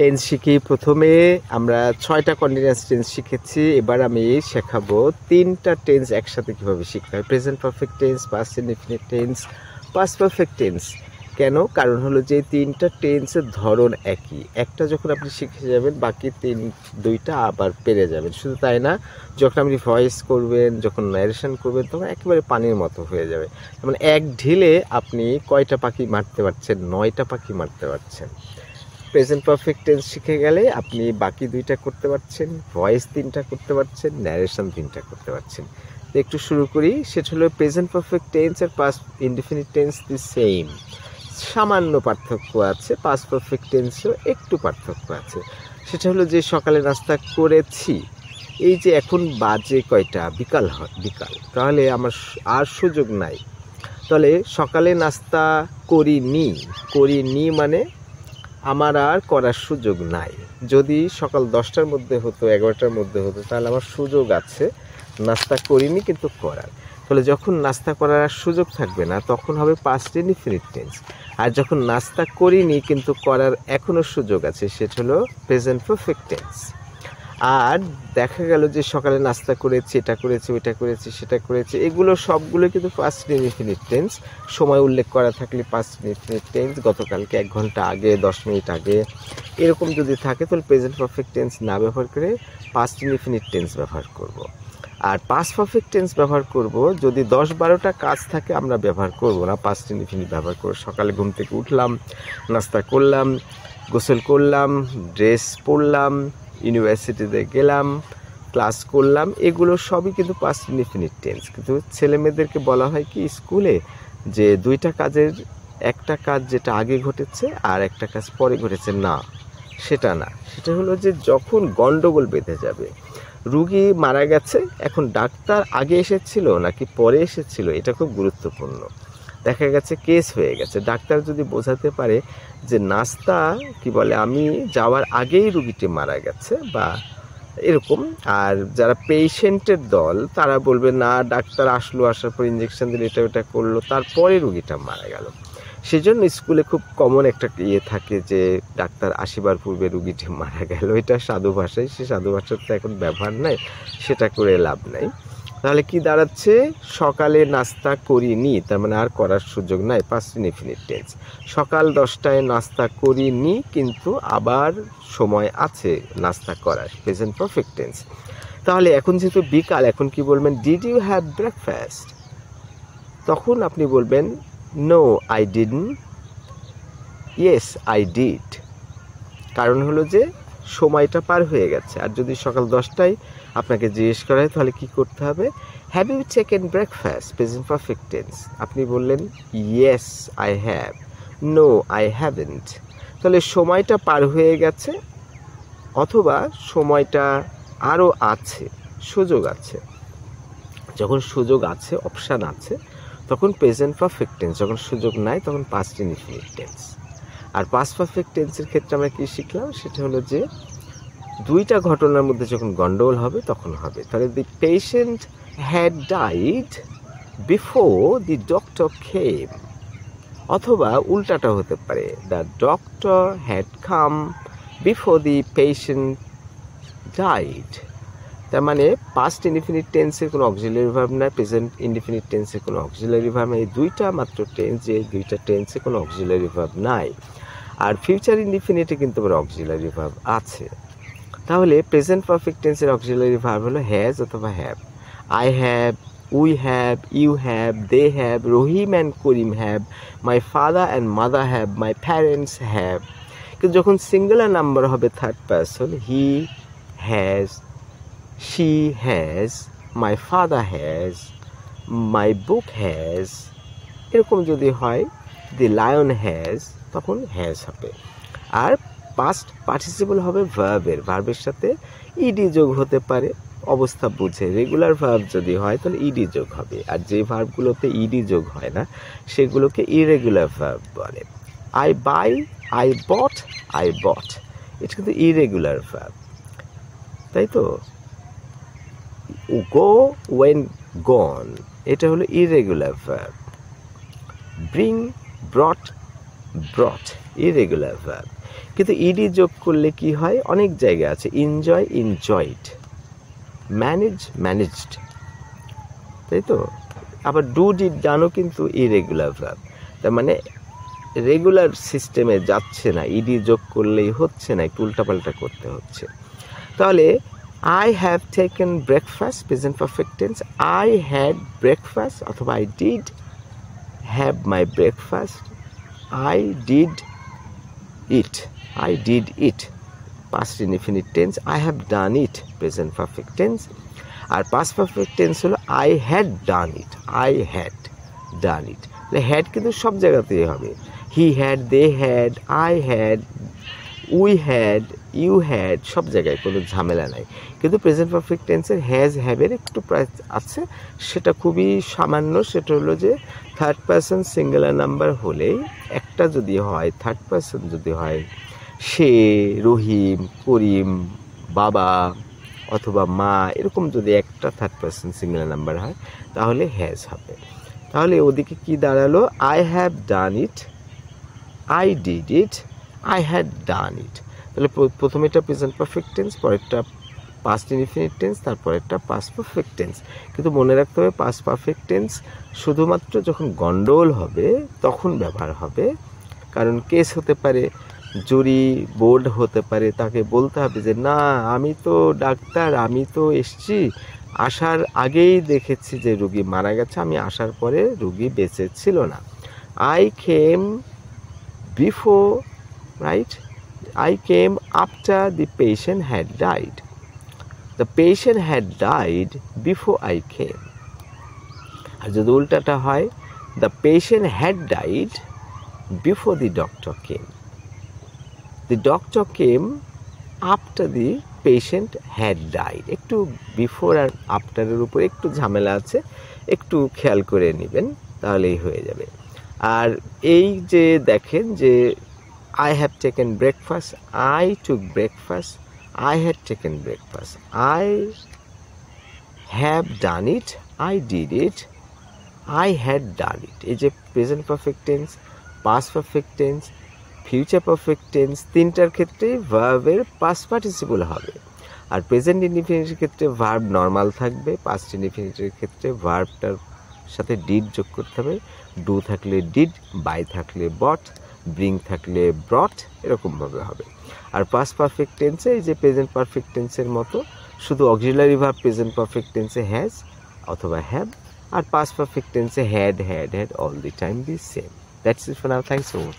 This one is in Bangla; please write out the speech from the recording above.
টেন্স শিখি। প্রথমে আমরা 6টা কন্টিনিউয়াস টেন্স শিখেছি। এবার আমি শেখাবো 3টা টেন্স একসাথে কীভাবে শিখতে হয়। Present perfect tense, past indefinite tense, past perfect tense. কেন? কারণ হলো যে 3টা টেন্সের ধরন একই। একটা যখন আপনি শিখে যাবেন বাকি 2টা আবার পেরে যাবেন। শুধু তাই না, যখন আপনি ভয়েস করবেন, যখন ন্যারেশন করবেন তখন একেবারে পানির মতো হয়ে যাবে। যেমন এক ঢিলে আপনি কয়টা পাখি মারতে পারছেন? 9টা পাখি মারতে পারছেন। প্রেজেন্ট পারফেক্ট টেন্স শিখে গেলে আপনি বাকি 2টা করতে পারছেন, ভয়েস 3টা করতে পারছেন, ন্যারেশন 3টা করতে পারছেন। তো একটু শুরু করি। সেটা হলো প্রেজেন্ট পারফেক্ট টেন্স আর past indefinite tense the same, সামান্য পার্থক্য আছে। পাস্ট পারফেক্ট টেন্সেও একটু পার্থক্য আছে। সেটা হলো যে সকালে নাস্তা করেছি, এই যে এখন বাজে কয়টা? বিকাল বিকাল, তাহলে আমার আর সুযোগ নাই। তাহলে সকালে নাস্তা করিনি মানে আমার আর করার সুযোগ নাই। যদি সকাল 10টার মধ্যে হতো, 11টার মধ্যে হতো, তাহলে আমার সুযোগ আছে নাস্তা করিনি কিন্তু করার। তাহলে যখন নাস্তা করার আর সুযোগ থাকবে না তখন হবে পাস্ট ইনডেফিনিট টেন্স। আর যখন নাস্তা করিনি কিন্তু করার এখনও সুযোগ আছে, সেটা হলো প্রেজেন্ট পারফেক্ট টেন্স। আর দেখা গেল যে সকালে নাস্তা করেছি, এটা করেছি, ওইটা করেছি, সেটা করেছি, এগুলো সবগুলো কিন্তু পাস্ট ইনডেফিনিট টেন্স। সময় উল্লেখ করা থাকলে পাস্ট ইনডেফিনিট টেন্স, গতকালকে 1 ঘন্টা আগে, 10 মিনিট আগে, এরকম যদি থাকে তাহলে প্রেজেন্ট পারফেক্ট টেন্স না ব্যবহার করে পাস্ট ইনডেফিনিট টেন্স ব্যবহার করব। আর পাস্ট পারফেক্ট টেন্স ব্যবহার করব যদি 10-12টা কাজ থাকে, আমরা ব্যবহার করব না, পাস্ট ইনডেফিনিট ব্যবহার করব। সকালে ঘুম থেকে উঠলাম, নাস্তা করলাম, গোসল করলাম, ড্রেস পরলাম, ইউনিভার্সিটিতে গেলাম, ক্লাস করলাম, এগুলো সবই কিন্তু পাস্ট ইনডেফিনিট টেন্স। কিন্তু ছেলেমেয়েদেরকে বলা হয় কি স্কুলে যে 2টা কাজের একটা কাজ যেটা আগে ঘটেছে আর একটা কাজ পরে ঘটেছে, না সেটা না। সেটা হলো যে যখন গন্ডগোল বেঁধে যাবে, রুগী মারা গেছে, এখন ডাক্তার আগে এসেছিল নাকি পরে এসেছিল, এটা খুব গুরুত্বপূর্ণ। দেখা গেছে কেস হয়ে গেছে, ডাক্তার যদি বোঝাতে পারে যে নাস্তা আমি যাওয়ার আগেই রুগীটি মারা গেছে বা এরকম, আর যারা পেশেন্টের দল তারা বলবে না, ডাক্তার আসলো, আসার পর ইঞ্জেকশন দিলে, এটা ওটা করলো, তারপরে রুগীটা মারা গেল। সেজন্য স্কুলে খুব কমন একটা থাকে যে ডাক্তার আসিবার পূর্বে রুগীটি মারা গেল। এটা সাধু ভাষায়, সে সাধু ভাষার তো এখন ব্যবহার নাই, সেটা করে লাভ নাই। তাহলে কি দাঁড়াচ্ছে? সকালে নাস্তা করিনি, তার মানে আর করার সুযোগ নাই, পাস্ট ইনডেফিনিট টেন্স। সকাল 10টায় নাস্তা করিনি কিন্তু আবার সময় আছে নাস্তা করার, প্রেজেন্ট পারফেক্ট টেন্স। তাহলে এখন যেহেতু বিকাল, এখন কি বলবেন? Did you have breakfast? তখন আপনি বলবেন no I didn't, yes I did. কারণ হলো যে সময়টা পার হয়ে গেছে। আর যদি সকাল 10টায় আপনাকে জিজ্ঞেস করা হয় তাহলে কি করতে হবে? Have you taken breakfast, present perfect tense. আপনি বললেন yes I have, no I haven't. তাহলে সময়টা পার হয়ে গেছে, অথবা সময়টা আরও আছে, সুযোগ আছে। যখন সুযোগ আছে, অপশান আছে, তখন প্রেজেন্ট পারফেক্ট টেন্স। যখন সুযোগ নাই তখন পাস্ট ইনডেফিনিট টেন্স। আর পাস্ট পারফেক্ট টেন্সের ক্ষেত্রে আমরা কী শিখলাম? সেটা হলো যে 2টা ঘটনার মধ্যে যখন গন্ডগোল হবে তখন হবে। তাহলে the patient had died before the doctor came, অথবা উল্টাটা হতে পারে, the doctor had come before the patient died. তার মানে পাস্ট ইনডেফিনিট টেন্সের কোনো অক্সিলারি ভার্ব নাই, প্রেজেন্ট ইনডেফিনিট টেন্সের কোনো অক্সিলারি ভার্ব নাই। এই 2টা মাত্র টেন্স, যে 2টা টেন্সে কোনো অক্সিলারি ভার্ব নাই। আর ফিউচার ইনডেফিনিটে কিন্তু আবার অক্সিলারি ভার্ব আছে। তাহলে প্রেজেন্ট পারফেক্ট টেন্সের অক্সিলারি ভার্ব হলো হ্যাজ অথবা have. I have, we have, you have, they have, Rahim and Karim have, my father and mother have, my parents have. কিন্তু যখন সিঙ্গুলার নাম্বার হবে, third person, he has, she has, my father has, my book has, এরকম যদি হয়, the lion has, তখন has হবে। আর পাস্ট পার্টিসিপল হবে ভার্বের সাথে ইডি যোগ হতে পারে অবস্থা বুঝে। রেগুলার ভার্ব যদি হয় তাহলে ইডি যোগ হবে, আর যে ভার্বগুলোতে ইডি যোগ হয় না সেগুলোকে ইরেগুলার ভার্ব বলে। I buy, I bought, I bought, এটা কিন্তু ইরেগুলার ভার্ব, তাই তো। go, went, gone, এটা হলো irregular verb. bring, brought, ব্রট irregular verb. কিন্তু ইডি যোগ করলে কি হয়, অনেক জায়গা আছে, এনজয় এনজয়েড, ম্যানেজ ম্যানেজড, তাই তো। আবার ডু ডিড ডানও কিন্তু ইরেগুলার ভার্ব, তার মানে রেগুলার সিস্টেমে যাচ্ছে না, ইডি যোগ করলেই হচ্ছে না, একটু উল্টাপাল্টা করতে হচ্ছে। তাহলে I have taken breakfast present perfect tense, I had breakfast অথবা I did have my breakfast, I did eat, I did it past indefinite tense, I have done it present perfect tense, আর past perfect tense হলো I had done it, I had done it। তাহলে had কিন্তু সব জায়গাতেই হবে, he had, they had, I had, we had, you had, সব জায়গায় কোনো ঝামেলা নাই। কিন্তু প্রেজেন্ট পারফেক্ট টেন্সের হ্যাজ হ্যাভের একটু প্রাইস আছে, সেটা খুবই সামান্য। সেটা হলো যে থার্ড পারসন সিঙ্গুলার নাম্বার হলেই একটা যদি হয়, থার্ড পারসন যদি হয়, সে, রহিম, করিম, বাবা অথবা মা, এরকম যদি একটা থার্ড পারসন সিঙ্গুলার নাম্বার হয় তাহলে হ্যাজ হবে। তাহলে ওদিকে কি দাঁড়ালো, I have done it, I did it, I had done it. তাহলে প্রথমে এটা প্রেজেন্ট পারফেক্ট টেন্স, পরেরটা পাস্ট ইনডিফিনিট টেন্স, তারপরেরটা পাস্ট পারফেক্ট টেন্স। কিন্তু মনে রাখতে হবে পাস্ট পারফেক্ট টেন্স শুধুমাত্র যখন গন্ডগোল হবে তখন ব্যবহার হবে, কারণ কেস হতে পারে, জুরি বোর্ড হতে পারে, তাকে বলতে হবে যে না আমি তো ডাক্তার, আমি তো এসছি, আসার আগেই দেখেছি যে রুগী মারা গেছে, আমি আসার পরে রুগী বেঁচে ছিল না। I came before, right, I came after the patient had died. The patient had died before I came. আর যদি উল্টাটা হয়, the patient had died before the doctor came. The doctor came after the patient had died. একটু বিফোর আর আফটারের উপর একটু ঝামেলা আছে, একটু খেয়াল করে নেবেন তাহলেই হয়ে যাবে। আর এই যে দেখেন যে I have taken breakfast, I took breakfast, I had taken breakfast, I have done it, I did it, I had done it। এই যে present perfect tense, past perfect tense, future perfect tense, তিনটার ক্ষেত্রে ভার্বের পাস্ট পার্টিসিপল হবে। আর প্রেজেন্ট ইনডিফিনিটের ক্ষেত্রে ভার্ব নর্মাল থাকবে, পাস্ট ইনডিফিনিটের ক্ষেত্রে ভার্বটার সাথে ডিড যোগ করতে হবে, ডু থাকলে ডিড, বাই থাকলে বট, ব্রিং থাকলে ব্রট, এরকমভাবে হবে। আর পাস্ট পারফেক্ট টেন্সে এই যে প্রেজেন্ট পারফেক্ট টেন্সের মতো শুধু অক্সিলারি ভার্ব প্রেজেন্ট পারফেক্ট টেন্সে হ্যাজ অথবা হ্যাভ, আর পাস্ট পারফেক্ট টেন্সে had, all the time the same. That's it for now, thanks for watching.